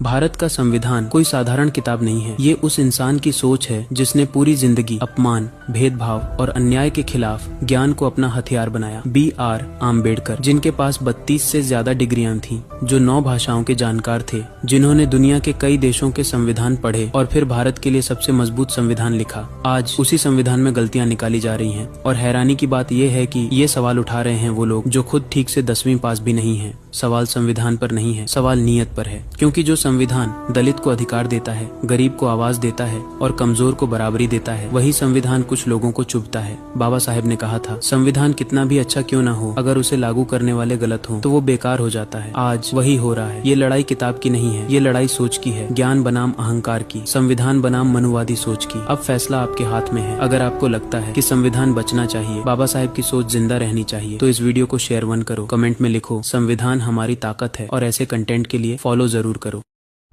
भारत का संविधान कोई साधारण किताब नहीं है। ये उस इंसान की सोच है जिसने पूरी जिंदगी अपमान, भेदभाव और अन्याय के खिलाफ ज्ञान को अपना हथियार बनाया। B.R. आम्बेडकर, जिनके पास 32 से ज्यादा डिग्रियां थीं, जो 9 भाषाओं के जानकार थे, जिन्होंने दुनिया के कई देशों के संविधान पढ़े और फिर भारत के लिए सबसे मजबूत संविधान लिखा। आज उसी संविधान में गलतियां निकाली जा रही हैं और हैरानी की बात यह है कि ये सवाल उठा रहे हैं वो लोग जो खुद ठीक से 10वीं पास भी नहीं है। सवाल संविधान पर नहीं है, सवाल नीयत पर है। क्योंकि जो संविधान दलित को अधिकार देता है, गरीब को आवाज देता है और कमजोर को बराबरी देता है, वही संविधान कुछ लोगों को चुभता है। बाबा साहेब ने कहा था, संविधान कितना भी अच्छा क्यों ना हो, अगर उसे लागू करने वाले गलत हो तो वो बेकार हो जाता है। आज वही हो रहा है। ये लड़ाई किताब की नहीं है, ये लड़ाई सोच की है। ज्ञान बनाम अहंकार की, संविधान बनाम मनुवादी सोच की। अब फैसला आपके हाथ में है। अगर आपको लगता है कि संविधान बचना चाहिए, बाबा साहेब की सोच जिंदा रहनी चाहिए, तो इस वीडियो को शेयर 1 करो, कमेंट में लिखो संविधान हमारी ताकत है, और ऐसे कंटेंट के लिए फॉलो जरूर करो।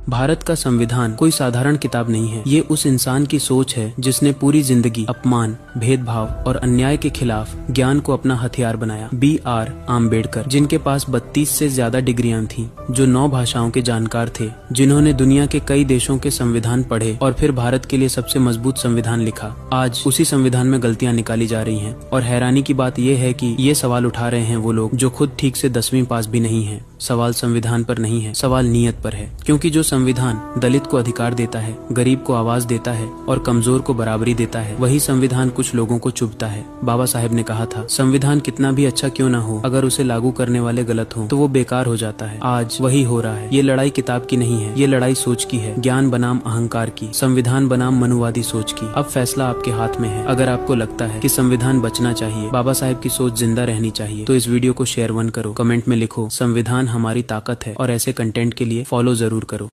भारत का संविधान कोई साधारण किताब नहीं है। ये उस इंसान की सोच है जिसने पूरी जिंदगी अपमान, भेदभाव और अन्याय के खिलाफ ज्ञान को अपना हथियार बनाया। B.R. आम्बेडकर, जिनके पास 32 से ज्यादा डिग्रियां थीं, जो 9 भाषाओं के जानकार थे, जिन्होंने दुनिया के कई देशों के संविधान पढ़े और फिर भारत के लिए सबसे मजबूत संविधान लिखा। आज उसी संविधान में गलतियां निकाली जा रही हैं और हैरानी की बात यह है कि ये सवाल उठा रहे हैं वो लोग जो खुद ठीक से 10वीं पास भी नहीं है। सवाल संविधान पर नहीं है, सवाल नीयत पर है। क्योंकि जो संविधान दलित को अधिकार देता है, गरीब को आवाज देता है और कमजोर को बराबरी देता है, वही संविधान कुछ लोगों को चुभता है। बाबा साहेब ने कहा था, संविधान कितना भी अच्छा क्यों ना हो, अगर उसे लागू करने वाले गलत हो तो वो बेकार हो जाता है। आज वही हो रहा है। ये लड़ाई किताब की नहीं है, ये लड़ाई सोच की है। ज्ञान बनाम अहंकार की, संविधान बनाम मनुवादी सोच की। अब फैसला आपके हाथ में है। अगर आपको लगता है कि संविधान बचना चाहिए, बाबा साहेब की सोच जिंदा रहनी चाहिए, तो इस वीडियो को शेयर 1 करो, कमेंट में लिखो संविधान हमारी ताकत है, और ऐसे कंटेंट के लिए फॉलो जरूर करो।